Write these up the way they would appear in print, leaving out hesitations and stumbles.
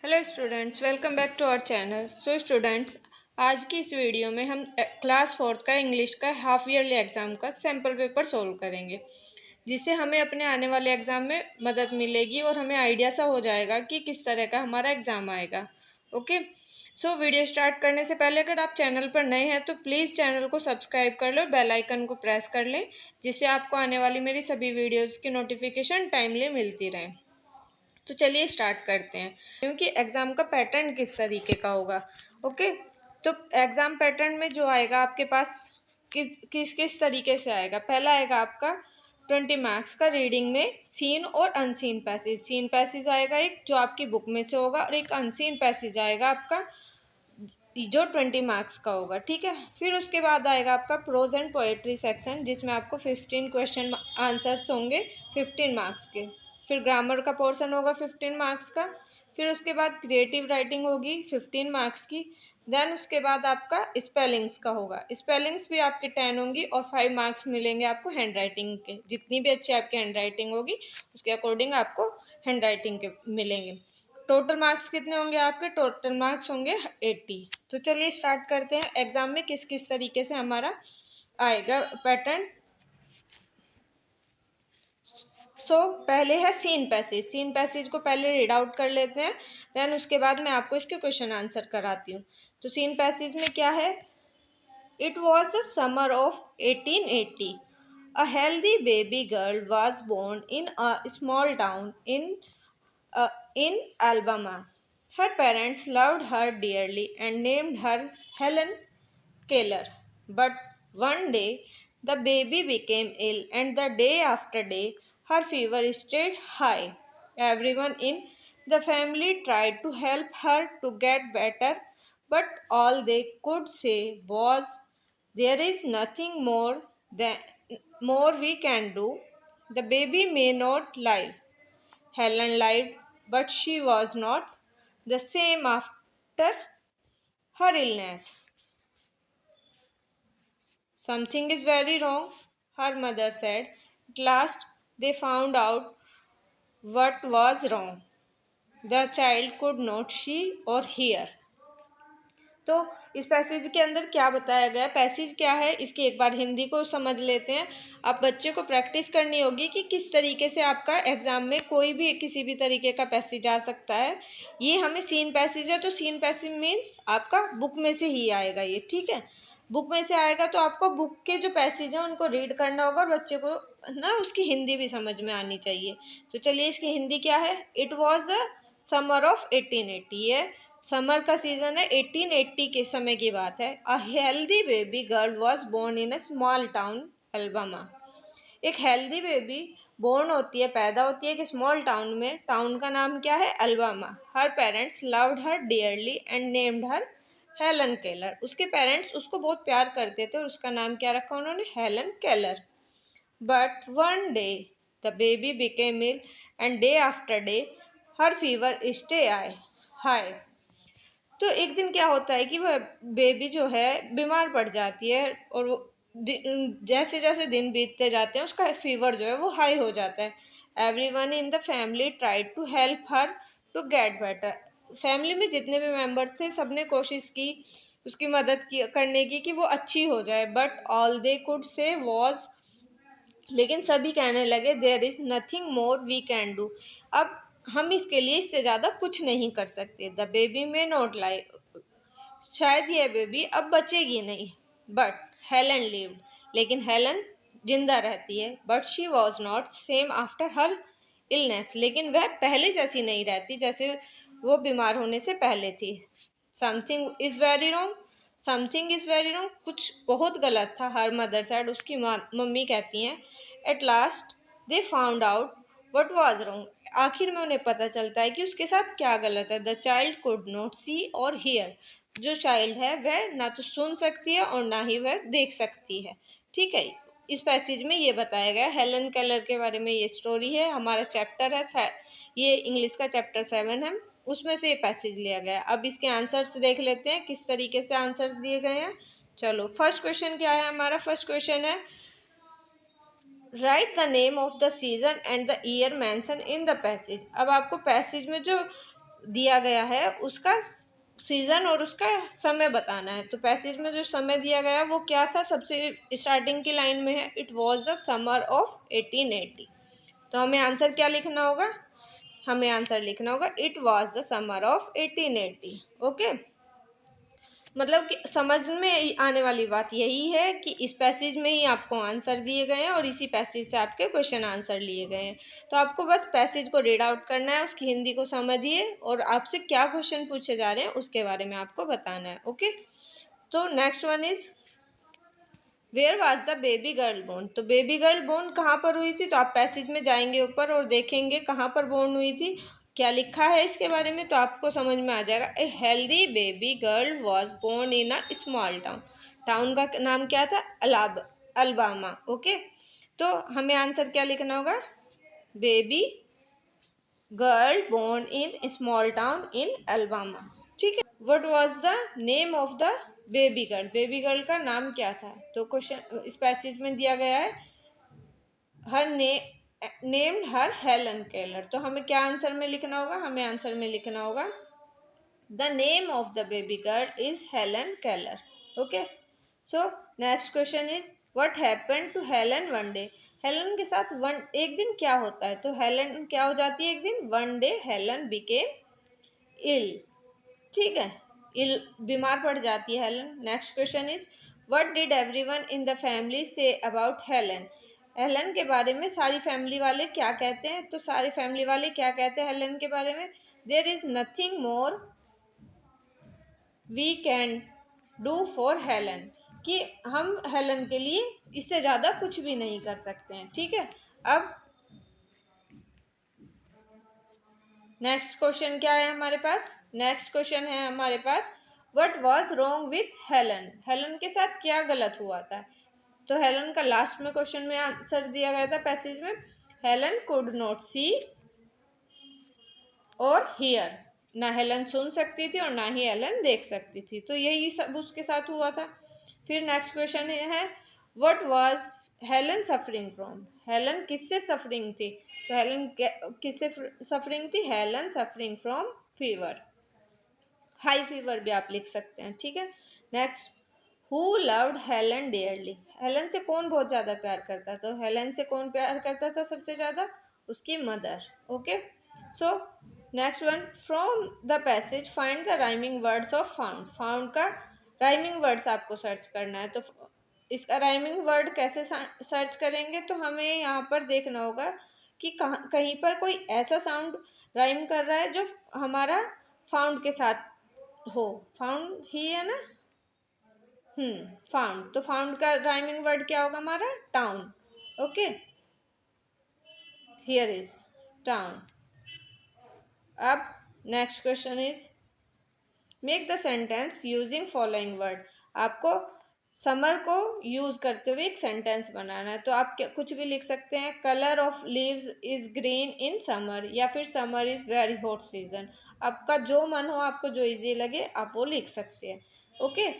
Hello students, welcome back to our channel. So students, आज की इस वीडियो में हम क्लास फोर्थ का इंग्लिश का हाफ ईयरली एग्ज़ाम का सैम्पल पेपर सोल्व करेंगे, जिससे हमें अपने आने वाले एग्ज़ाम में मदद मिलेगी और हमें आइडिया सा हो जाएगा कि किस तरह का हमारा एग्ज़ाम आएगा। ओके, सो वीडियो स्टार्ट करने से पहले अगर आप चैनल पर नए हैं तो प्लीज़ चैनल को सब्सक्राइब कर लो, बेल आइकन को प्रेस कर लें, जिससे आपको आने वाली मेरी सभी वीडियोज़ की नोटिफिकेशन टाइमली मिलती रहे। तो चलिए स्टार्ट करते हैं, क्योंकि एग्ज़ाम का पैटर्न किस तरीके का होगा। ओके, तो एग्ज़ाम पैटर्न में जो आएगा आपके पास किस किस तरीके से आएगा। पहला आएगा आपका 20 मार्क्स का रीडिंग में सीन और अनसीन पैसेज। सीन पैसेज आएगा एक जो आपकी बुक में से होगा, और एक अनसीन पैसेज आएगा आपका जो 20 मार्क्स का होगा। ठीक है, फिर उसके बाद आएगा आपका प्रोज एंड पोएट्री सेक्शन, जिसमें आपको 15 क्वेश्चन आंसर्स होंगे 15 मार्क्स के। फिर ग्रामर का पोर्शन होगा 15 मार्क्स का। फिर उसके बाद क्रिएटिव राइटिंग होगी 15 मार्क्स की। देन उसके बाद आपका स्पेलिंग्स का होगा। स्पेलिंग्स भी आपके 10 होंगी और 5 मार्क्स मिलेंगे आपको हैंड राइटिंग के। जितनी भी अच्छी आपकी हैंड राइटिंग होगी उसके अकॉर्डिंग आपको हैंड राइटिंग के मिलेंगे। टोटल मार्क्स कितने होंगे आपके? टोटल मार्क्स होंगे 80। तो चलिए स्टार्ट करते हैं एग्जाम में किस किस तरीके से हमारा आएगा पैटर्न। पहले है सीन पैसेज। सीन पैसेज को पहले रीड आउट कर लेते हैं, देन उसके बाद मैं आपको इसके क्वेश्चन आंसर कराती हूँ। तो सीन पैसेज में क्या है? It was the summer of 1880. A healthy baby girl was born in a small town in Alabama. Her parents loved her dearly and named her Helen Keller. But one day the baby became ill, and the day after day her fever stayed high. Everyone in the family tried to help her to get better, but all they could say was, "There is nothing more we can do. The baby may not live." Helen lived, but she was not the same after her illness. "Something is very wrong," her mother said. At last they found out what was wrong. The child could not see or hear. तो इस passage के अंदर क्या बताया गया, passage क्या है, इसकी एक बार हिंदी को समझ लेते हैं। आप बच्चे को प्रैक्टिस करनी होगी कि किस तरीके से आपका एग्जाम में कोई भी किसी भी तरीके का पैसेज आ सकता है। ये हमें सीन पैसेज है, तो सीन पैसेज मीन्स आपका बुक में से ही आएगा ये। ठीक है, बुक में से आएगा तो आपको बुक के जो पैसेज हैं उनको रीड करना होगा, और बच्चे को ना उसकी हिंदी भी समझ में आनी चाहिए। तो चलिए इसकी हिंदी क्या है। It was the summer of 1880 है, समर का सीजन है, 1880 के समय की बात है। A healthy baby girl was born in a small town Alabama. एक हेल्दी बेबी बोर्न होती है, पैदा होती है एक स्मॉल टाउन में। टाउन का नाम क्या है? Alabama. Her parents loved her dearly and named her Helen Keller. उसके पेरेंट्स उसको बहुत प्यार करते थे और उसका नाम क्या रखा उन्होंने? Helen Keller. But one day the baby became ill, and day after day her fever stayed high. तो एक दिन क्या होता है कि वह बेबी जो है बीमार पड़ जाती है, और वो जैसे जैसे दिन बीतते जाते हैं उसका फीवर जो है वो हाई हो जाता है। Everyone in the family tried to help her to get better. Family में जितने भी मेंबर थे सबने कोशिश की उसकी मदद की करने की कि वो अच्छी हो जाए, but all they could say was, लेकिन सभी कहने लगे, there is nothing more we can do. अब हम इसके लिए इससे ज़्यादा कुछ नहीं कर सकते। द बेबी में नॉट लाइव, शायद यह बेबी अब बचेगी नहीं। बट हेलन लिव्ड, लेकिन हेलन जिंदा रहती है। But she was not same after her illness, लेकिन वह पहले जैसी नहीं रहती जैसे वो बीमार होने से पहले थी। Something is very wrong, something is very wrong, कुछ बहुत गलत था। हर मदर सैड, उसकी मम्मी कहती हैं। At last they found out what was wrong, आखिर में उन्हें पता चलता है कि उसके साथ क्या गलत है। द चाइल्ड कुड नॉट सी और हियर, जो चाइल्ड है वह ना तो सुन सकती है और ना ही वह देख सकती है। ठीक है, इस पैसेज में ये बताया गया हेलन केलर के बारे में। ये स्टोरी है, हमारा चैप्टर है, ये इंग्लिश का चैप्टर 7 है, उसमें से ये पैसेज लिया गया है। अब इसके आंसर्स देख लेते हैं किस तरीके से आंसर्स दिए गए हैं। चलो फर्स्ट क्वेश्चन क्या है हमारा? फर्स्ट क्वेश्चन है, write the name of the season and the year mention in the passage. अब आपको पैसेज में जो दिया गया है उसका सीजन और उसका समय बताना है। तो पैसेज में जो समय दिया गया है वो क्या था, सबसे स्टार्टिंग की लाइन में है, it was the summer of 1880। तो हमें आंसर क्या लिखना होगा, हमें आंसर लिखना होगा it was the summer of 1880। Okay, मतलब कि समझ में आने वाली बात यही है कि इस पैसेज में ही आपको आंसर दिए गए हैं और इसी पैसेज से आपके क्वेश्चन आंसर लिए गए हैं। तो आपको बस पैसेज को रीड आउट करना है, उसकी हिंदी को समझिए और आपसे क्या क्वेश्चन पूछे जा रहे हैं उसके बारे में आपको बताना है। ओके, तो next one is where was the baby girl born. तो बेबी गर्ल बोर्न कहाँ पर हुई थी, तो आप पैसेज में जाएंगे ऊपर और देखेंगे कहाँ पर बोर्न हुई थी, क्या लिखा है इसके बारे में, तो आपको समझ में आ जाएगा। A healthy baby girl was born in a small town. Town का नाम क्या था, अल्बामा। ओके, तो हमें आंसर क्या लिखना होगा, baby girl born in small town in Alabama. ठीक है, what was the name of the baby girl, baby girl का नाम क्या था। तो क्वेश्चन इस पैसेज में दिया गया है हर नेम्ड हर हेलन केलर। तो हमें क्या आंसर में लिखना होगा, हमें आंसर में लिखना होगा the name of the baby girl is Helen Keller. Okay, so next question is what happened to Helen one day. Helen के साथ एक दिन क्या होता है, तो हेलन क्या हो जाती है एक दिन, वन डे हेलन बिकेम इल। ठीक है, इल बीमार पड़ जाती है Helen. Next question is what did everyone in the family say about Helen. Helen के बारे में सारी फैमिली वाले क्या कहते हैं, तो सारी फैमिली वाले क्या कहते हैं हेलन के बारे में, there is nothing more we can do for Helen, कि हम हेलन के लिए इससे ज़्यादा कुछ भी नहीं कर सकते हैं। ठीक है, अब नेक्स्ट क्वेश्चन क्या है हमारे पास, नेक्स्ट क्वेश्चन है हमारे पास what was wrong with Helen. Helen के साथ क्या गलत हुआ था, तो हेलन का लास्ट में क्वेश्चन में आंसर दिया गया था पैसेज में, हेलन कुड नॉट सी और हियर, ना हेलन सुन सकती थी और ना ही हेलन देख सकती थी। तो यही सब उसके साथ हुआ था। फिर नेक्स्ट क्वेश्चन है what was Helen suffering from, Helen किससे सफरिंग थी, तो हेलन किससे सफरिंग थी, Helen suffering from fever, high fever भी आप लिख सकते हैं। ठीक है, next who loved Helen dearly, Helen से कौन बहुत ज़्यादा प्यार करता, तो हेलन से कौन प्यार करता था सबसे ज़्यादा, उसकी mother. Okay, so next one from the passage find the rhyming words of found. Found का राइमिंग वर्ड्स आपको सर्च करना है। तो इसका राइमिंग वर्ड कैसे सर्च करेंगे, तो हमें यहाँ पर देखना होगा कि कहीं पर कोई ऐसा साउंड राइम कर रहा है जो हमारा फाउंड के साथ हो। फाउंड ही है ना, फाउंड, तो फाउंड का राइमिंग वर्ड क्या होगा हमारा, town. Okay, here is town. अब next question is make the sentence using following word. आपको समर को यूज करते हुए एक सेंटेंस बनाना है। तो आप क्या कुछ भी लिख सकते हैं, colour of leaves is green in summer, या फिर summer is very hot season. आपका जो मन हो, आपको जो इजी लगे आप वो लिख सकते हैं। ओके,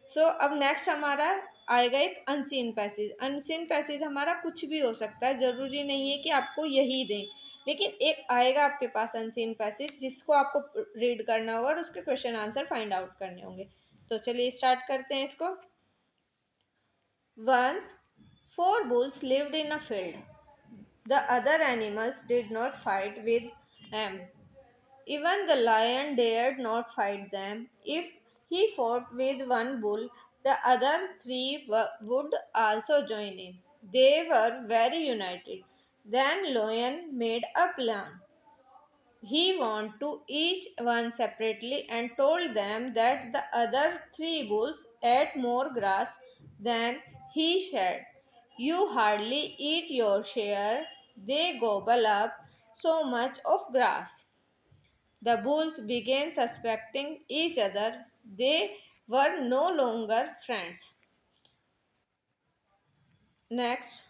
सो अब नेक्स्ट हमारा आएगा एक अनसीन पैसेज। अनसीन पैसेज हमारा कुछ भी हो सकता है, जरूरी नहीं है कि आपको यही दें, लेकिन एक आएगा आपके पास अनसीन पैसेज जिसको आपको रीड करना होगा और उसके क्वेश्चन आंसर फाइंड आउट करने होंगे। तो चलिए स्टार्ट करते हैं इसको। Once four bulls lived in a field, the other animals did not fight with them. Even the lion dared not fight them. If he fought with one bull, the other three would also join in. They were very united. Then lion made a plan. He went to each one separately and told them that the other three bulls ate more grass than he shared. You hardly eat your share, they gobble up so much of grass. The bulls began suspecting each other. They were no longer friends. Next,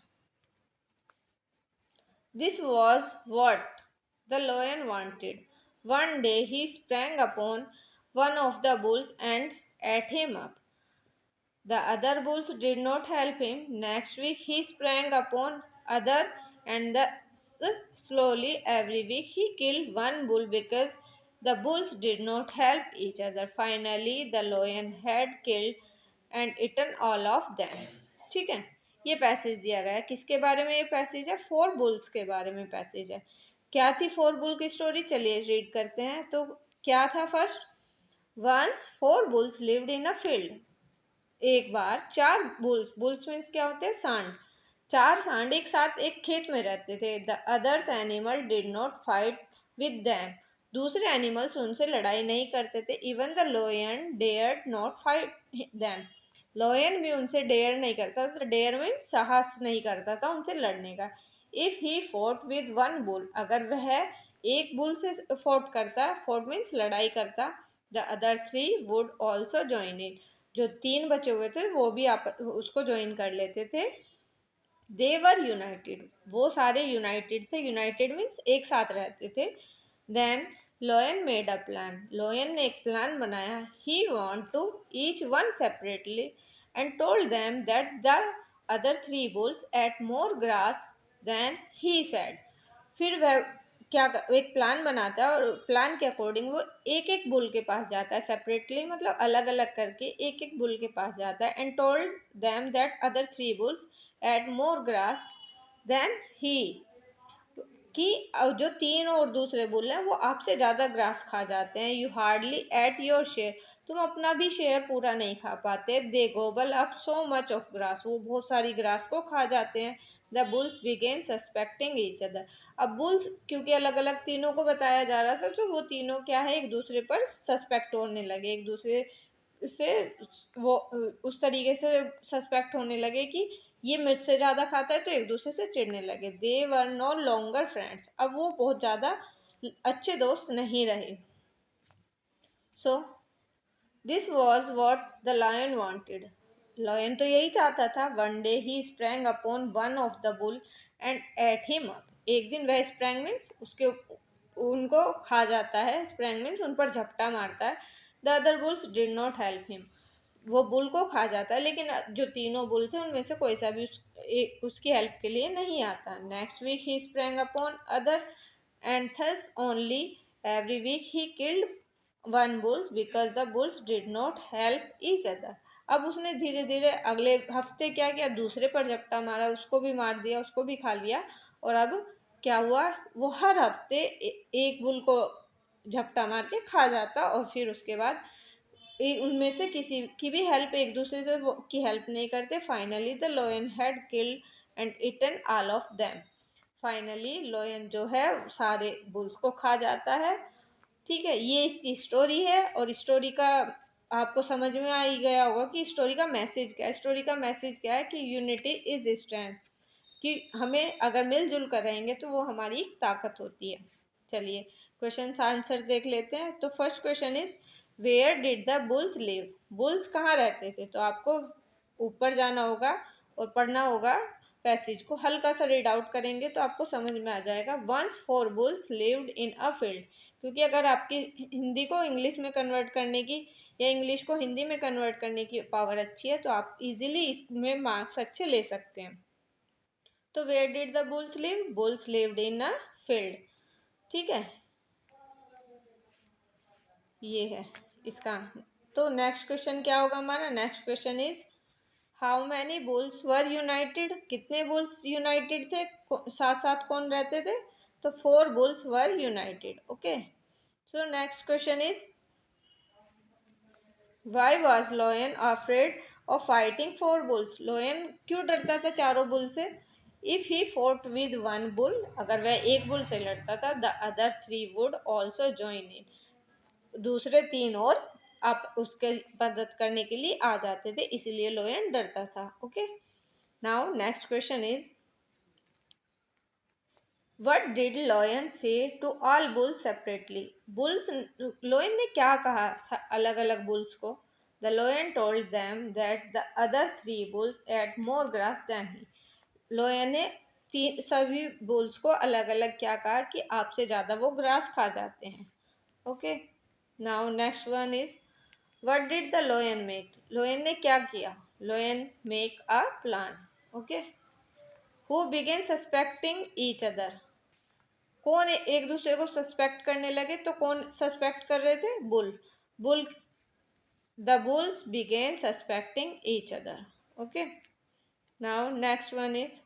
this was what the lion wanted. One day he sprang upon one of the bulls and ate him up. The other bulls did not help him. Next week he sprang upon other, and thus slowly every week he killed one bull because The bulls did not help each other. Finally, the lion had killed and eaten all of them. ठीक है, ये passage दिया गया है। किसके बारे में ये पैसेज है? फोर बुल्स के बारे में पैसेज है। क्या थी फोर बुल की स्टोरी? चलिए रीड करते हैं। तो क्या था first? Once four bulls lived in a field. एक बार चार बुल्स, बुल्स मीन्स क्या होते हैं? सांड। चार सांड एक साथ एक खेत में रहते थे। The others animal did not fight with them. दूसरे एनिमल्स उनसे लड़ाई नहीं करते थे। Even the लोयन dared not fight them. लोयन भी उनसे डेयर नहीं करता था। डेयर मीन्स साहस नहीं करता था उनसे लड़ने का। If he fort with one bull, अगर वह एक बुल से फोर्ट करता, फोर्ट मीन्स लड़ाई करता, the other three would also join in, जो तीन बचे हुए थे वो भी आप उसको ज्वाइन कर लेते थे। दे वर यूनाइटेड, वो सारे यूनाइटेड थे। यूनाइटेड मीन्स एक साथ रहते थे। Then lion made a plan, lion ने एक प्लान बनाया। He went to each one separately and told them that the other three bulls ate more grass than he said. फिर वह एक प्लान बनाता है और प्लान के अकॉर्डिंग वो एक एक बुल के पास जाता है, सेपरेटली मतलब अलग अलग करके एक एक बुल के पास जाता है। And told them that other three bulls ate more grass than he, कि जो तीन और दूसरे बुल हैं वो आपसे ज़्यादा ग्रास खा जाते हैं। You hardly eat your share, तुम अपना भी शेयर पूरा नहीं खा पाते। They gobble up so much of grass, वो बहुत सारी ग्रास को खा जाते हैं। The bulls began suspecting each other, अब बुल्स क्योंकि अलग अलग तीनों को बताया जा रहा था तो वो तीनों क्या है, एक दूसरे पर सस्पेक्ट होने लगे, एक दूसरे से वो उस तरीके से सस्पेक्ट होने लगे कि ये मुझसे ज़्यादा खाता है, तो एक दूसरे से चिढ़ने लगे। They were no longer friends, अब वो बहुत ज़्यादा अच्छे दोस्त नहीं रहे। So this was what the lion wanted, lion तो यही चाहता था। One day he sprang upon one of the bull and ate him up, एक दिन वह स्प्रैंग मीन्स उसके उनको खा जाता है, स्प्रैंग मीन्स उन पर झपटा मारता है। The other bulls did not help him, वो बुल को खा जाता है लेकिन जो तीनों बुल थे उनमें से कोई सा भी उसकी हेल्प के लिए नहीं आता। Next week he sprang upon other and thus only every week he killed one bulls because the bulls did not help each other. अब उसने धीरे धीरे अगले हफ्ते क्या किया, दूसरे पर झपटा मारा, उसको भी मार दिया, उसको भी खा लिया। और अब क्या हुआ, वो हर हफ्ते एक बुल को झपटा मार के खा जाता और फिर उसके बाद उनमें से किसी की भी हेल्प, एक दूसरे से वो की हेल्प नहीं करते। Finally the लोयन had killed and eaten all of them, finally लोयन जो है सारे बुल्स को खा जाता है। ठीक है, ये इसकी स्टोरी है और स्टोरी का आपको समझ में आ ही गया होगा कि स्टोरी का मैसेज क्या है। स्टोरी का मैसेज क्या है कि यूनिटी इज स्ट्रेंथ, कि हमें अगर मिलजुल कर रहेंगे तो वो हमारी ताकत होती है। चलिए क्वेश्चन आंसर देख लेते हैं। तो first question is where did the bulls live, bulls कहाँ रहते थे? तो आपको ऊपर जाना होगा और पढ़ना होगा, पैसेज को हल्का सा रीड आउट करेंगे तो आपको समझ में आ जाएगा। Once four bulls lived in a field, क्योंकि अगर आपकी हिंदी को इंग्लिश में कन्वर्ट करने की या इंग्लिश को हिंदी में कन्वर्ट करने की पावर अच्छी है तो आप इजीली इसमें मार्क्स अच्छे ले सकते हैं। तो where did the bulls live, bulls lived in a field. ठीक है, ये है इसका। तो नेक्स्ट क्वेश्चन क्या होगा हमारा? Next question is how many bulls were United, कितने बुल्स यूनाइटेड थे, साथ साथ कौन रहते थे? तो four bulls were United. Okay, so next question is why was लोयन afraid of fighting four bulls, लोयन क्यों डरता था चारों बुल से? If he fort with one bull, अगर वह एक बुल से लड़ता था, the other three would also join in, दूसरे तीन और आप उसके मदद करने के लिए आ जाते थे, इसीलिए लोयन डरता था। Okay, now next question is what did lion say to all bulls separately, bulls lion ने क्या कहा अलग अलग बुल्स को? The lion told them that the other three bulls ate more grass than he, lion ने सभी bulls को अलग अलग क्या कहा कि आपसे ज़्यादा वो ग्रास खा जाते हैं। Okay, now next one is what did the lion make, lion ने क्या किया? Lion make a plan. Okay, who began suspecting each other, कौन एक दूसरे को सस्पेक्ट करने लगे, तो कौन सस्पेक्ट कर रहे थे? Bull. Bull, the bulls began suspecting each other. Okay, now next one is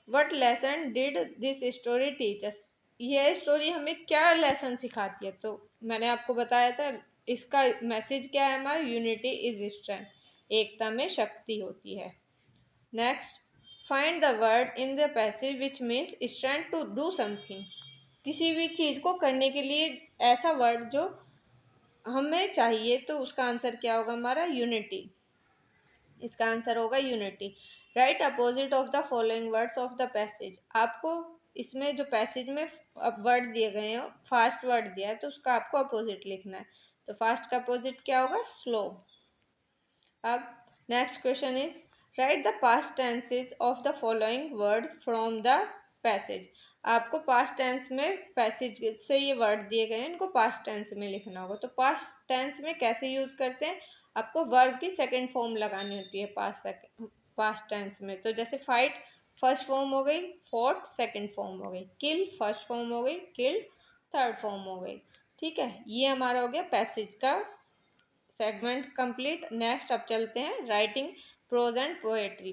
what lesson did this story teach us. यह स्टोरी हमें क्या लेसन सिखाती है? तो मैंने आपको बताया था इसका मैसेज क्या है हमारा, यूनिटी इज स्ट्रेंथ, एकता में शक्ति होती है। Next, find the word in the passage which means strength to do something. किसी भी चीज़ को करने के लिए ऐसा वर्ड जो हमें चाहिए, तो उसका आंसर क्या होगा हमारा? यूनिटी। इसका आंसर होगा unity. Right opposite of the following words of the passage. आपको इसमें जो पैसेज में वर्ड दिए गए हैं, फास्ट वर्ड दिया है, तो उसका आपको अपोजिट लिखना है। तो फास्ट का अपोजिट क्या होगा? स्लो। अब next question is right the past tenses of the following word from the passage. आपको पास्ट टेंस में पैसेज से ये वर्ड दिए गए हैं, इनको पास्ट टेंस में लिखना होगा। तो पास्ट टेंस में कैसे यूज करते हैं? आपको वर्ब की सेकंड फॉर्म लगानी होती है पास्ट टेंस में। तो जैसे फाइट फर्स्ट फॉर्म हो गई, फॉट सेकंड फॉर्म हो गई, किल फर्स्ट फॉर्म हो गई, किल्ड थर्ड फॉर्म हो गई। ठीक है, ये हमारा हो गया पैसेज का सेगमेंट कंप्लीट। नेक्स्ट अब चलते हैं writing prose and poetry.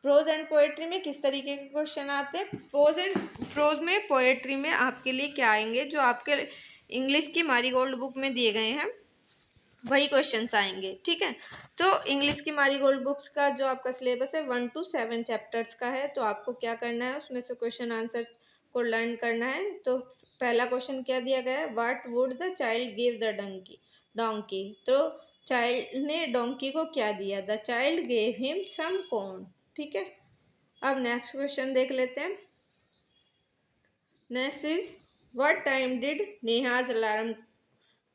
Prose and poetry में किस तरीके के क्वेश्चन आते हैं? प्रोज में, पोएट्री में आपके लिए क्या आएंगे? जो आपके इंग्लिश की मारीगोल्ड बुक में दिए गए हैं वही क्वेश्चंस आएंगे। ठीक है, तो इंग्लिश की मारीगोल्ड बुक्स का जो आपका सिलेबस है 1 to 7 चैप्टर्स का है। तो आपको क्या करना है, उसमें से क्वेश्चन आंसर्स को लर्न करना है। तो पहला क्वेश्चन क्या दिया गया है? What would the child give the donkey. तो चाइल्ड ने डोंकी को क्या दिया? The child gave him some corn. ठीक है, अब नेक्स्ट क्वेश्चन देख लेते हैं। Next is what time did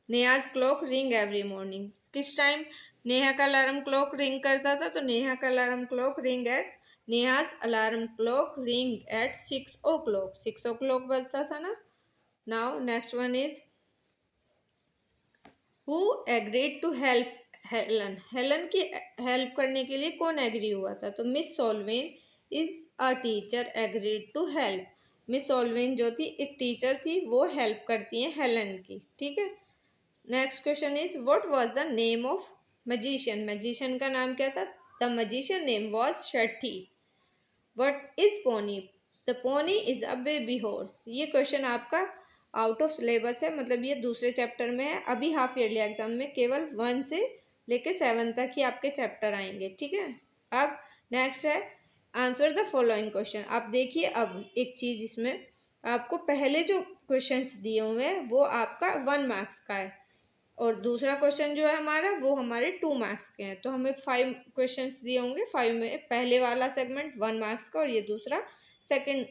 Neha's clock ring every morning. किस टाइम नेहा का अलार्म क्लॉक रिंग करता था? तो नेहा का alarm clock ring at Neha's alarm clock ring at 6 o'clock। 6 o'clock बजता था ना। Now next one is who agreed to help Helen. Helen की हेल्प करने के लिए कौन एग्री हुआ था? तो Miss Sullivan is a teacher agreed to help. Miss Sullivan जो थी एक टीचर थी, वो हेल्प करती हैं हेलन की। ठीक है, next question is what was the name of magician. Magician का नाम क्या था? The magician name was Shathi. What is pony? The pony is a baby horse. ये क्वेश्चन आपका आउट ऑफ सिलेबस है, मतलब ये दूसरे चैप्टर में है। अभी हाफ ईयरली एग्जाम में केवल 1 से लेके 7 तक ही आपके चैप्टर आएंगे। ठीक है, अब नेक्स्ट है आंसर द फॉलोइंग क्वेश्चन। आप देखिए अब एक चीज इसमें आपको पहले जो क्वेश्चंस दिए हुए हैं वो आपका 1 मार्क्स का है, और दूसरा क्वेश्चन जो है हमारा वो हमारे 2 मार्क्स के हैं। तो हमें 5 क्वेश्चंस दिए होंगे। 5 में पहले वाला सेगमेंट 1 मार्क्स का और ये दूसरा सेकंड,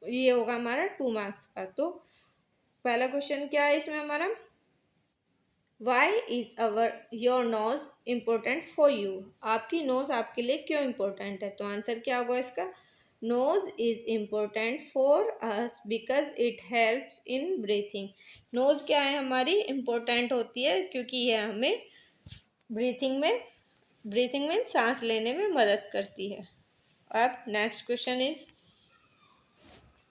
ये होगा हमारा 2 मार्क्स का। तो पहला क्वेश्चन क्या है इसमें हमारा? Why is our your nose important for you. आपकी नोज आपके लिए क्यों इम्पोर्टेंट है? तो आंसर क्या होगा इसका? Nose is important for us because it helps in breathing. Nose क्या है हमारी? इम्पोर्टेंट होती है क्योंकि यह हमें ब्रीथिंग में सांस लेने में मदद करती है। अब next question is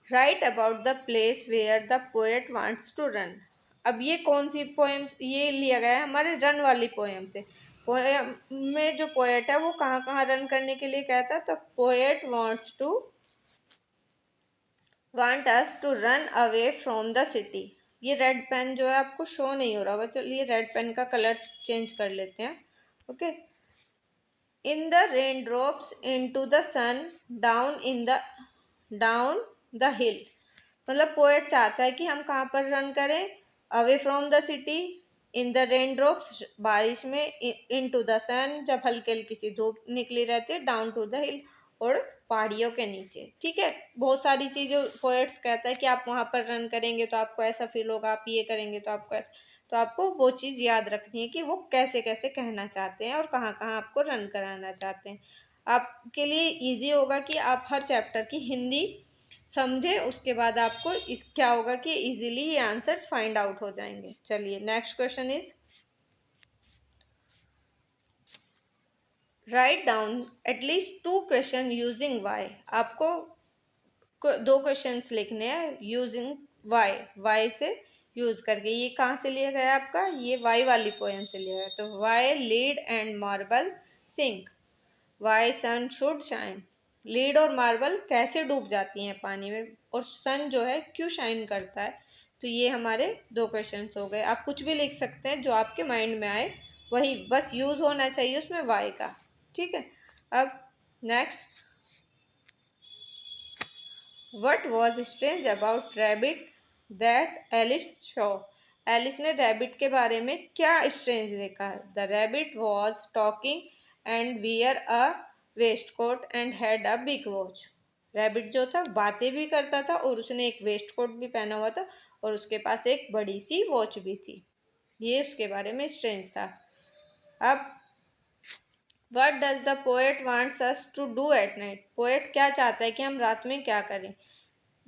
write about the place where the poet wants to run. अब ये कौन सी पोएम, ये लिया गया है हमारे रन वाली पोएम से। पोएम में जो पोएट है वो कहाँ कहाँ रन करने के लिए कहता है? तो poet want us to run away from the city. ये रेड पेन जो है आपको शो नहीं हो रहा होगा, चलिए रेड पेन का कलर चेंज कर लेते हैं। Okay, in the rain drops into the sun down the hill. मतलब पोएट चाहता है कि हम कहाँ पर रन करें? Away from the city, in the rain drops बारिश में, इनटू द सन जब हल्की हल्की सी धूप निकली रहती है, डाउन टू द हिल और पहाड़ियों के नीचे। ठीक है, बहुत सारी चीज़ें पोएट्स कहता है कि आप वहाँ पर रन करेंगे तो आपको ऐसा फील होगा, आप ये करेंगे तो आपको ऐसा। तो आपको वो चीज़ याद रखनी है कि वो कैसे कैसे कहना चाहते हैं और कहाँ कहाँ आपको रन कराना चाहते हैं। आपके लिए इजी होगा कि आप हर चैप्टर की हिंदी समझे, उसके बाद आपको इस क्या होगा कि इजीली ये आंसर्स फाइंड आउट हो जाएंगे। चलिए next question is write down at least 2 question using Y. आपको दो क्वेश्चंस लिखने हैं यूजिंग वाई, वाई से यूज करके। ये कहाँ से लिया गया आपका, ये वाई वाली पोएम से लिया गया। तो why lead and marble sink, why sun should shine. Lead और मार्बल कैसे डूब जाती हैं पानी में, और सन जो है क्यों शाइन करता है। तो ये हमारे दो क्वेश्चंस हो गए। आप कुछ भी लिख सकते हैं जो आपके माइंड में आए, वही बस यूज होना चाहिए उसमें वाई का। ठीक है। अब next, What was strange about rabbit that Alice saw? Alice ने रैबिट के बारे में क्या स्ट्रेंज देखा? The rabbit was talking and wear a waistcoat and had a big watch. Rabbit जो था बातें भी करता था और उसने एक वेस्ट कोट भी पहना हुआ था और उसके पास एक बड़ी सी वॉच भी थी। ये उसके बारे में स्ट्रेंज था। अब what does the poet wants us to do at night? पोएट क्या चाहता है कि हम रात में क्या करें?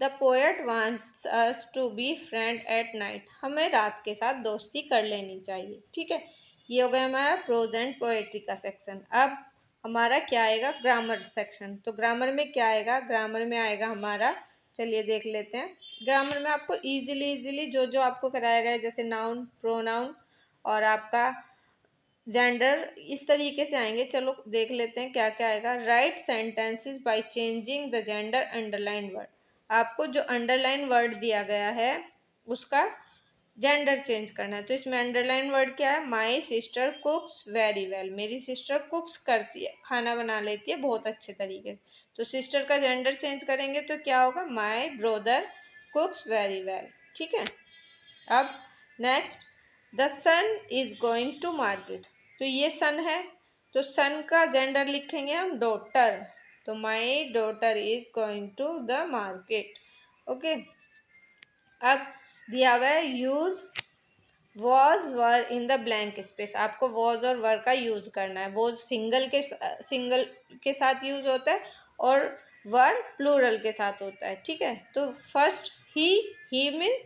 The poet wants us to be friend at night. हमें रात के साथ दोस्ती कर लेनी चाहिए। ठीक है, ये हो गया हमारा प्रोज एंड पोएट्री का सेक्शन। अब हमारा क्या आएगा, ग्रामर सेक्शन। तो ग्रामर में क्या आएगा, ग्रामर में आएगा हमारा, चलिए देख लेते हैं। ग्रामर में आपको इजीली जो जो आपको कराया गया है, जैसे नाउन, प्रोनाउन और आपका जेंडर, इस तरीके से आएंगे। चलो देख लेते हैं क्या क्या आएगा। Right sentences by changing the gender underline word. आपको जो अंडरलाइन वर्ड दिया गया है उसका जेंडर चेंज करना है। तो इसमें अंडरलाइन वर्ड क्या है, माई सिस्टर कुक्स वेरी वेल। मेरी सिस्टर कुक्स करती है, खाना बना लेती है बहुत अच्छे तरीके से। तो सिस्टर का जेंडर चेंज करेंगे तो क्या होगा, my brother cooks very well. ठीक है। अब next, the sun is going to market. तो ये सन है, तो सन का जेंडर लिखेंगे हम डॉटर। तो my daughter is going to the market. Okay. अब दिया हुआ है use was were in the blank space. आपको वॉज और वर का यूज करना है। वॉज सिंगल के साथ यूज होता है और वर प्लूरल के साथ होता है। ठीक है। तो फर्स्ट ही मीन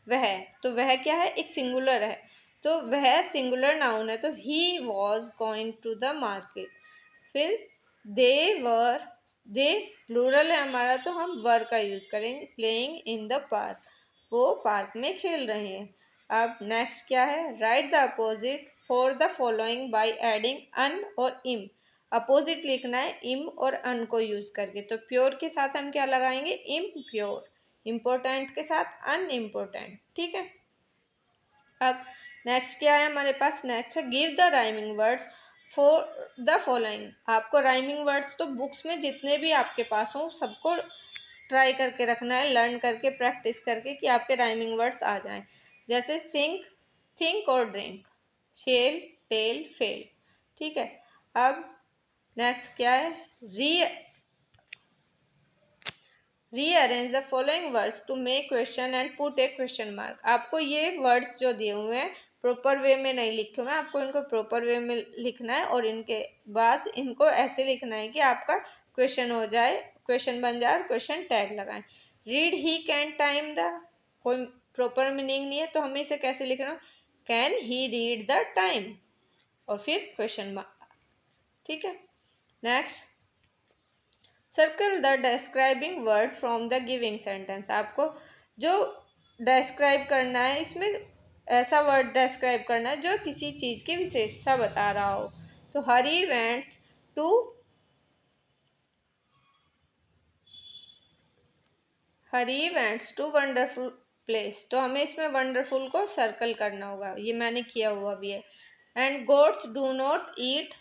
वह, तो वह क्या है, एक सिंगुलर है, तो वह सिंगुलर नाउन है। तो he was going to the market. फिर दे वर, दे प्लूरल है हमारा, तो हम वर का यूज करेंगे। प्लेइंग इन द पार्क, वो पार्क में खेल रहे हैं। अब नेक्स्ट क्या है, write the opposite for the following by adding un और इम। अपोजिट लिखना है इम और अन को यूज करके। तो प्योर के साथ हम क्या लगाएंगे, इम प्योर। इम्पोर्टेंट के साथ अनइम्पोर्टेंट। ठीक है। अब नेक्स्ट क्या है हमारे पास, नेक्स्ट है give the rhyming words for the following. आपको राइमिंग वर्ड्स तो बुक्स में जितने भी आपके पास हों सबको ट्राई करके रखना है, लर्न करके प्रैक्टिस करके कि आपके राइमिंग वर्ड्स आ जाएं। जैसे सिंक, थिंक और ड्रिंक, शेल, टेल, फेल। ठीक है। अब नेक्स्ट क्या है, rearrange the following words to make question and put a question mark. आपको ये वर्ड्स जो दिए हुए हैं प्रॉपर वे में नहीं लिखे हुए हैं, आपको इनको प्रॉपर वे में लिखना है और इनके बाद इनको ऐसे लिखना है कि आपका क्वेश्चन हो जाए, क्वेश्चन बन जाए और क्वेश्चन टैग लगाएं। Read he can time the, कोई प्रॉपर मीनिंग नहीं है तो हमें इसे कैसे लिखना, can he read the time और फिर क्वेश्चन मार्क। ठीक है। Next, circle the describing word from the giving sentence. आपको जो डिस्क्राइब करना है इसमें ऐसा वर्ड डिस्क्राइब करना है जो किसी चीज़ की विशेषता बता रहा हो। तो Hari wants to, Hari wants to wonderful place. तो हमें इसमें वंडरफुल को सर्कल करना होगा, ये मैंने किया हुआ भी है। And goats do not eat,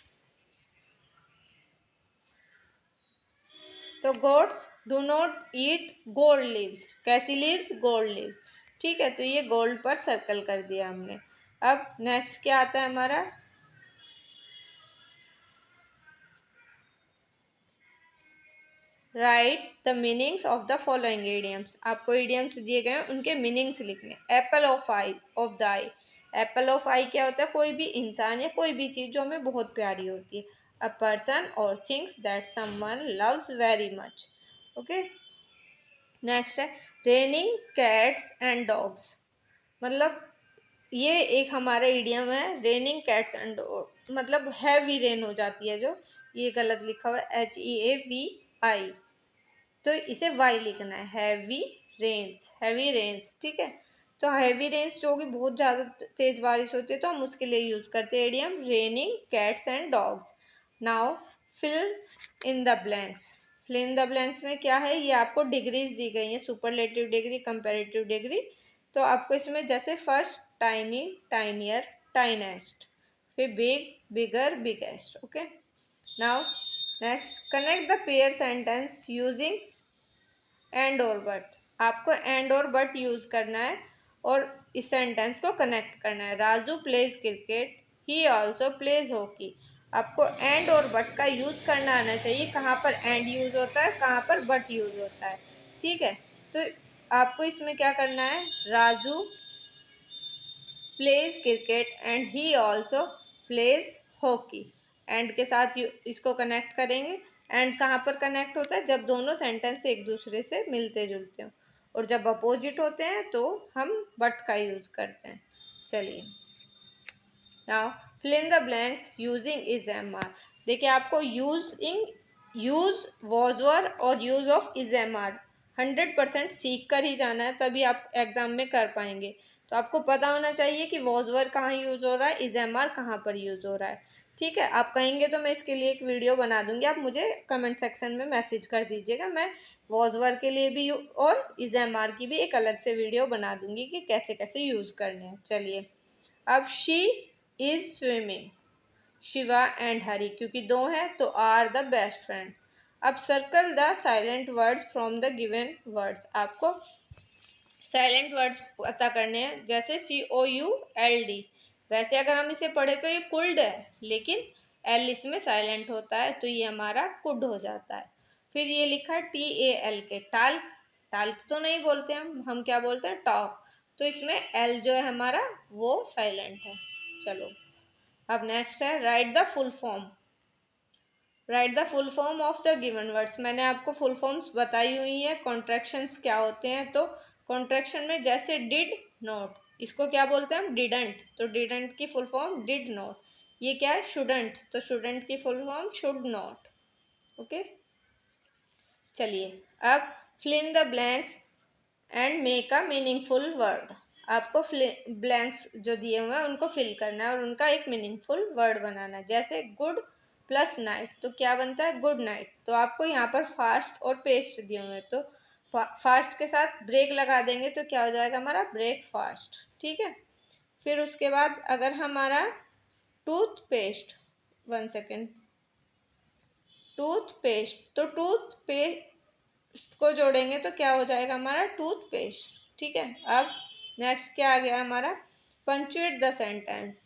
तो goats do not eat gold leaves. कैसी लीव्स, गोल्ड लीव्स। ठीक है। तो ये गोल्ड पर सर्कल कर दिया हमने। अब नेक्स्ट क्या आता है हमारा, write the meanings of the following idioms. आपको इडियम्स दिए गए हैं उनके मीनिंग्स लिखने। Apple of eye, of the eye. Apple of eye क्या होता है, कोई भी इंसान या कोई भी चीज़ जो हमें बहुत प्यारी होती है। अ पर्सन और things that someone loves very much. Okay. Next है रेनिंग कैट्स एंड डॉग्स। मतलब ये एक हमारा इडियम है, रेनिंग कैट्स एंड, मतलब हैवी रेन हो जाती है जो, ये गलत लिखा हुआ है, HEAVI। तो इसे वाई लिखना है, हैवी रेन्स, हैवी रेन्स, ठीक है। तो हैवी रेन्स जो कि बहुत ज़्यादा तेज बारिश होती है तो हम उसके लिए यूज़ करते हैं idiom raining cats and dogs. Now fill in the blanks. Fill in the blanks में क्या है, ये आपको डिग्रीज दी गई हैं, सुपरलेटिव डिग्री, कंपैरेटिव डिग्री। तो आपको इसमें जैसे फर्स्ट टाइनी, टाइनियर, टाइनेस्ट, फिर big, bigger, biggest, okay. Now next, connect the pair sentence using and और बट। आपको एंड और बट यूज करना है और इस सेंटेंस को कनेक्ट करना है। Raju pledge cricket, he also plays hockey. आपको एंड और बट का यूज करना आना चाहिए, कहाँ पर एंड यूज होता है, कहाँ पर बट यूज होता है, ठीक है। तो आपको इसमें क्या करना है, Raju pledge cricket and he also plays hockey. And के साथ इसको कनेक्ट करेंगे। एंड कहाँ पर कनेक्ट होता है, जब दोनों सेंटेंस एक दूसरे से मिलते जुलते हो, और जब अपोजिट होते हैं तो हम बट का यूज करते हैं। चलिए, now fill in the blanks using is am are. देखिए, आपको यूज वॉजवर और use of is am are 100% सीख कर ही जाना है, तभी आप एग्जाम में कर पाएंगे। तो आपको पता होना चाहिए कि वॉजवर कहाँ यूज हो रहा है, इज एम आर कहाँ पर यूज हो रहा है, ठीक है। आप कहेंगे तो मैं इसके लिए एक वीडियो बना दूंगी, आप मुझे कमेंट सेक्शन में मैसेज कर दीजिएगा, मैं वॉजवर के लिए भी और इज एम आर की भी एक अलग से वीडियो बना दूंगी कि कैसे कैसे यूज करने हैं। चलिए, अब she is swimming, Shiva and Hari, क्योंकि दो हैं तो आर द बेस्ट फ्रेंड। अब circle the silent words from the given words. आपको साइलेंट वर्ड्स पता करने हैं, जैसे COULD। वैसे अगर हम इसे पढ़े तो ये कुल्ड है, लेकिन एल इसमें साइलेंट होता है तो ये हमारा कुड हो जाता है। फिर ये लिखा TAL के, टाल्क। टाल्क तो नहीं बोलते हम क्या बोलते हैं, टॉक। तो इसमें एल जो है हमारा वो साइलेंट है। चलो, अब नेक्स्ट है write the full form. Right the full form of the given words. मैंने आपको फुल फॉर्म्स बताई हुई है, कॉन्ट्रैक्शंस क्या होते हैं। तो कॉन्ट्रैक्शन में जैसे डिड नॉट, इसको क्या बोलते हैं हम, डिडंट। तो डिडंट की फुल फॉर्म डिड नॉट। ये क्या है, शुडंट, तो शुडंट की full form should not, okay. चलिए, अब fill in the blanks and make a meaningful word. आपको ब्लैंक्स जो दिए हुए हैं उनको फिल करना है और उनका एक मीनिंगफुल वर्ड बनाना है। जैसे गुड प्लस नाइट, तो क्या बनता है, गुड नाइट। तो आपको यहाँ पर फास्ट और पेस्ट दिए हुए हैं, तो फास्ट के साथ ब्रेक लगा देंगे तो क्या हो जाएगा हमारा, ब्रेकफास्ट, ठीक है। फिर उसके बाद अगर हमारा टूथपेस्ट, 1 सेकेंड, टूथपेस्ट, तो टूथपेस्ट को जोड़ेंगे तो क्या हो जाएगा हमारा, टूथपेस्ट, ठीक है। अब नेक्स्ट क्या आ गया हमारा, पंचुएट द सेंटेंस।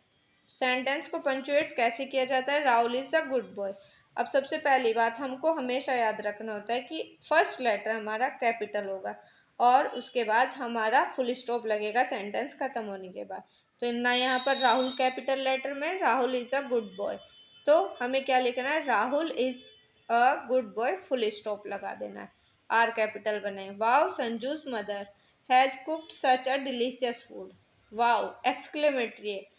सेंटेंस को पंचुएट कैसे किया जाता है, Rahul is a good boy. अब सबसे पहली बात हमको हमेशा याद रखना होता है कि फर्स्ट लेटर हमारा कैपिटल होगा और उसके बाद हमारा फुल स्टॉप लगेगा सेंटेंस खत्म होने के बाद। तो ना यहाँ पर राहुल कैपिटल लेटर में, Rahul is a good boy, तो हमें क्या लिखना है, Rahul is a good boy, full stop लगा देना है, आर कैपिटल बने। Wow Sanju's mother has cooked such a delicious food. Wow exclamatory है,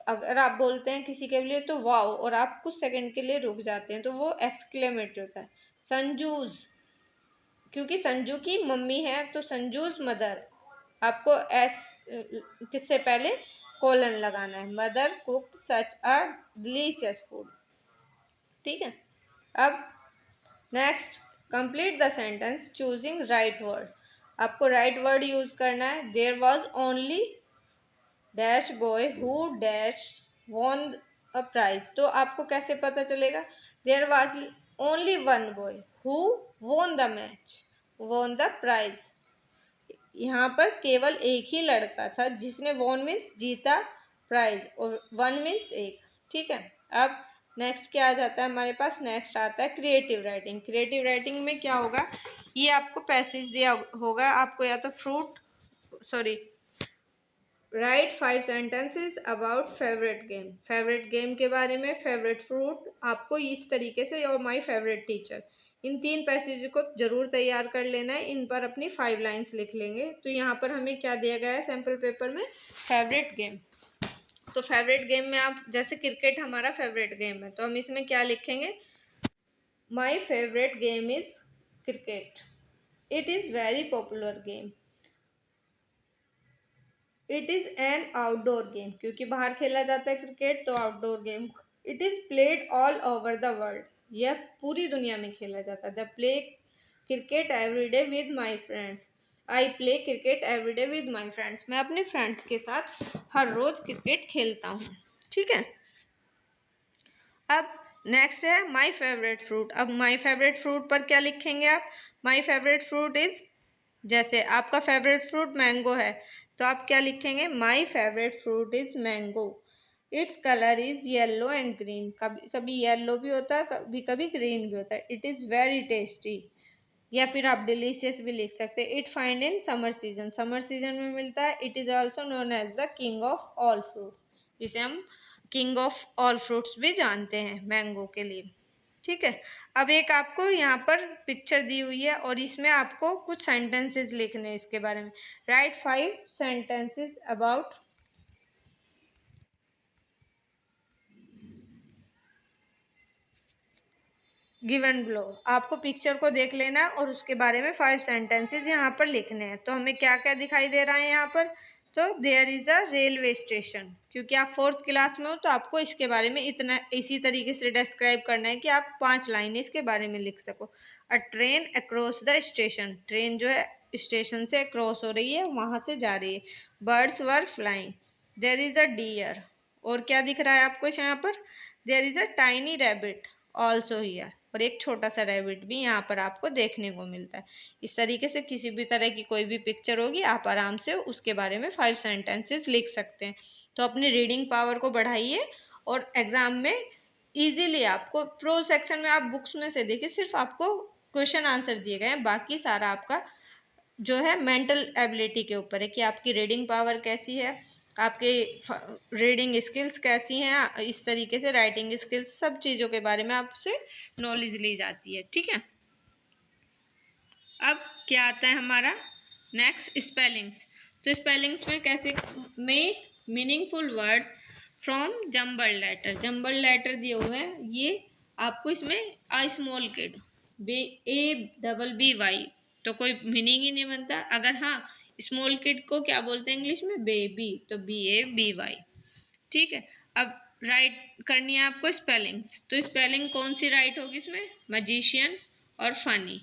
अगर आप बोलते हैं किसी के लिए तो वाओ और आप कुछ सेकंड के लिए रुक जाते हैं तो वो एक्सक्लेमेटरी होता है। संजूज, क्योंकि संजू की मम्मी है तो संजूज मदर, आपको एस किससे पहले कोलन लगाना है, mother cooked such a delicious food, ठीक है। अब next, complete the sentence choosing right word. आपको राइट वर्ड यूज करना है। There was only dash boy who dash won a prize, तो आपको कैसे पता चलेगा, there was only one boy who won the match, won the prize. यहाँ पर केवल एक ही लड़का था जिसने वॉन मीन्स जीता, प्राइज, और वन मीन्स एक, ठीक है। अब नेक्स्ट क्या आ जाता है हमारे पास, नेक्स्ट आता है क्रिएटिव राइटिंग। क्रिएटिव राइटिंग में क्या होगा, ये आपको पैसेज दिया होगा, आपको या तो right 5 sentences about favourite game. Favourite game के बारे में, फेवरेट फ्रूट, आपको इस तरीके से, और my favourite teacher, in 3 passage को जरूर तैयार कर लेना है। इन पर अपनी 5 लाइन्स लिख लेंगे। तो यहाँ पर हमें क्या दिया गया है सैम्पल पेपर में, फेवरेट गेम। तो फेवरेट गेम में आप, जैसे क्रिकेट हमारा फेवरेट गेम है तो हम इसमें क्या लिखेंगे, my favourite game is cricket. It is very popular game. It is an outdoor game क्योंकि बाहर खेला जाता है क्रिकेट तो outdoor game. It is played all over the world. यह पूरी दुनिया में खेला जाता है. The play cricket every day with my friends. I play cricket every day with my friends. मैं अपने फ्रेंड्स के साथ हर रोज क्रिकेट खेलता हूँ. ठीक है. अब नेक्स्ट है माई फेवरेट फ्रूट. अब माई फेवरेट फ्रूट पर क्या लिखेंगे आप? माई फेवरेट फ्रूट इज, जैसे आपका फेवरेट फ्रूट मैंगो है तो आप क्या लिखेंगे? My favourite fruit is mango. Its colour is yellow and green. कभी कभी येलो भी होता है, कभी कभी ग्रीन भी होता है. इट इज़ वेरी टेस्टी, या फिर आप डिलीशियस भी लिख सकते हैं. It find in summer season. Summer season में मिलता है. It is also known as the king of all fruits, जिसे हम किंग ऑफ ऑल फ्रूट्स भी जानते हैं मैंगो के लिए. ठीक है. अब एक आपको यहाँ पर पिक्चर दी हुई है और इसमें आपको कुछ सेंटेंसेस लिखने हैं इसके बारे में. Right 5 sentences about given below. आपको पिक्चर को देख लेना है और उसके बारे में 5 सेंटेंसेस यहाँ पर लिखने हैं. तो हमें क्या क्या दिखाई दे रहा है यहाँ पर? तो there is a railway station. क्योंकि आप 4th क्लास में हो तो आपको इसके बारे में इतना इसी तरीके से डिस्क्राइब करना है कि आप 5 लाइनें इसके बारे में लिख सको. अ train across the station. Train जो है स्टेशन से क्रॉस हो रही है, वहाँ से जा रही है. Birds were flying. There is a deer. और क्या दिख रहा है आपको यहाँ पर? There is a tiny rabbit also here. और एक छोटा सा रैबिट भी यहाँ पर आपको देखने को मिलता है. इस तरीके से किसी भी तरह की कोई भी पिक्चर होगी आप आराम से उसके बारे में 5 सेंटेंसेस लिख सकते हैं. तो अपनी रीडिंग पावर को बढ़ाइए और एग्जाम में इजीली आपको प्रो सेक्शन में आप बुक्स में से देखिए सिर्फ आपको क्वेश्चन आंसर दिए गए हैं. बाकी सारा आपका जो है मेंटल एबिलिटी के ऊपर है कि आपकी रीडिंग पावर कैसी है, आपकी रीडिंग स्किल्स कैसी हैं. इस तरीके से राइटिंग स्किल्स सब चीज़ों के बारे में आपसे नॉलेज ली जाती है. ठीक है. अब क्या आता है हमारा नेक्स्ट? स्पेलिंग्स. तो स्पेलिंग्स में कैसे? Make meaningful words from jumble letter. Jumble letter दिए हुए हैं, ये आपको इसमें अ स्मॉल किड ABBY तो कोई मीनिंग ही नहीं बनता. अगर हाँ स्मॉल किड को क्या बोलते हैं इंग्लिश में? बेबी. तो BABY. ठीक है. अब राइट करनी है आपको स्पेलिंग्स. तो स्पेलिंग कौन सी राइट होगी इसमें? मैजिशियन और फनी.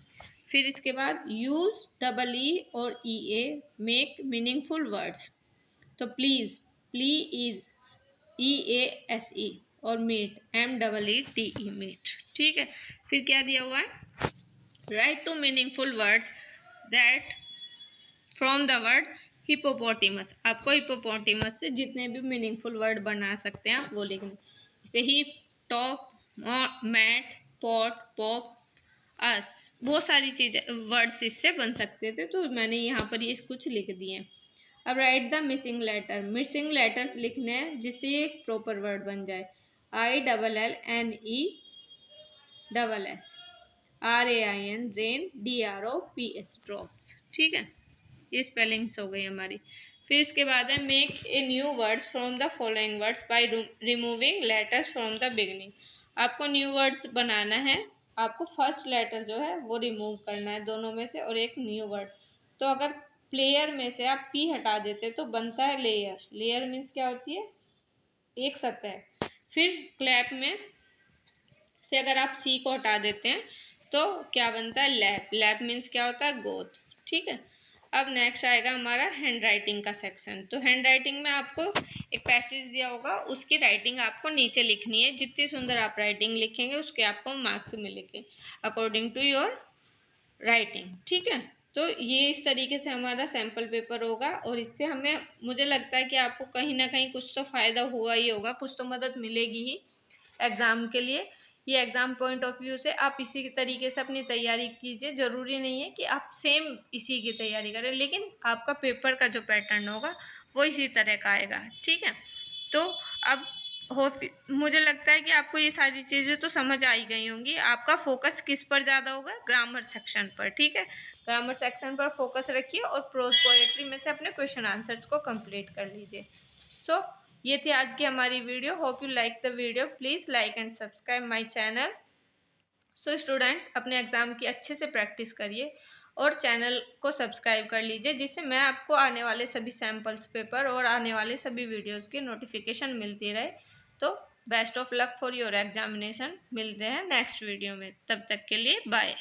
फिर इसके बाद यूज EE और EA मेक मीनिंगफुल वर्ड्स. तो प्लीज, प्ली इज EASE और मीट MEETE मीट. ठीक है. फिर क्या दिया हुआ है? Write two meaningful words that from the word hippopotamus. आपको हिपोपोटेमस से जितने भी मीनिंगफुल वर्ड बना सकते हैं आप वो लिखने. जैसे hip, top, mat, pot, pop, us. बहुत सारी चीज़ें वर्ड्स इससे बन सकते थे तो मैंने यहाँ पर ये कुछ लिख दिए हैं. अब write the missing letter. Missing letters लिखने हैं जिससे एक प्रॉपर वर्ड बन जाए. ILLNESS RAIN rain DROPS drops. ठीक है. ये स्पेलिंग्स हो गई हमारी. फिर इसके बाद है make a new words from the following words by removing letters from the beginning. आपको न्यू वर्ड्स बनाना है. आपको फर्स्ट लेटर जो है वो रिमूव करना है दोनों में से और एक न्यू वर्ड. तो अगर प्लेयर में से आप P हटा देते तो बनता है लेयर. लेयर मीन्स क्या होती है? एक सतह. फिर क्लैप में से अगर आप C को हटा देते हैं तो क्या बनता है? लैप. लैप मीन्स क्या होता है? गोद. ठीक है. अब नेक्स्ट आएगा हमारा हैंड राइटिंग का सेक्शन. तो हैंड राइटिंग में आपको एक पैसेज दिया होगा, उसकी राइटिंग आपको नीचे लिखनी है. जितनी सुंदर आप राइटिंग लिखेंगे उसके आपको मार्क्स मिलेंगे अकॉर्डिंग टू योर राइटिंग. ठीक है. तो ये इस तरीके से हमारा सैम्पल पेपर होगा और इससे हमें मुझे लगता है कि आपको कहीं ना कहीं कुछ तो फ़ायदा हुआ ही होगा, कुछ तो मदद मिलेगी ही एग्ज़ाम के लिए. ये एग्ज़ाम पॉइंट ऑफ व्यू से आप इसी तरीके से अपनी तैयारी कीजिए. ज़रूरी नहीं है कि आप सेम इसी की तैयारी करें, लेकिन आपका पेपर का जो पैटर्न होगा वो इसी तरह का आएगा. ठीक है. तो अब मुझे लगता है कि आपको ये सारी चीज़ें तो समझ आ ही गई होंगी. आपका फोकस किस पर ज़्यादा होगा? ग्रामर सेक्शन पर. ठीक है. ग्रामर सेक्शन पर फोकस रखिए और प्रोज पोएट्री में से अपने क्वेश्चन आंसर्स को कंप्लीट कर लीजिए. सो ये थी आज की हमारी video. Hope you like the video. Please like and subscribe my channel so students, अपने एग्ज़ाम की अच्छे से प्रैक्टिस करिए और चैनल को सब्सक्राइब कर लीजिए, जिससे मैं आपको आने वाले सभी सैम्पल्स पेपर और आने वाले सभी वीडियोस की नोटिफिकेशन मिलती रहे। तो best of luck for your examination. मिलते हैं नेक्स्ट वीडियो में, तब तक के लिए बाय।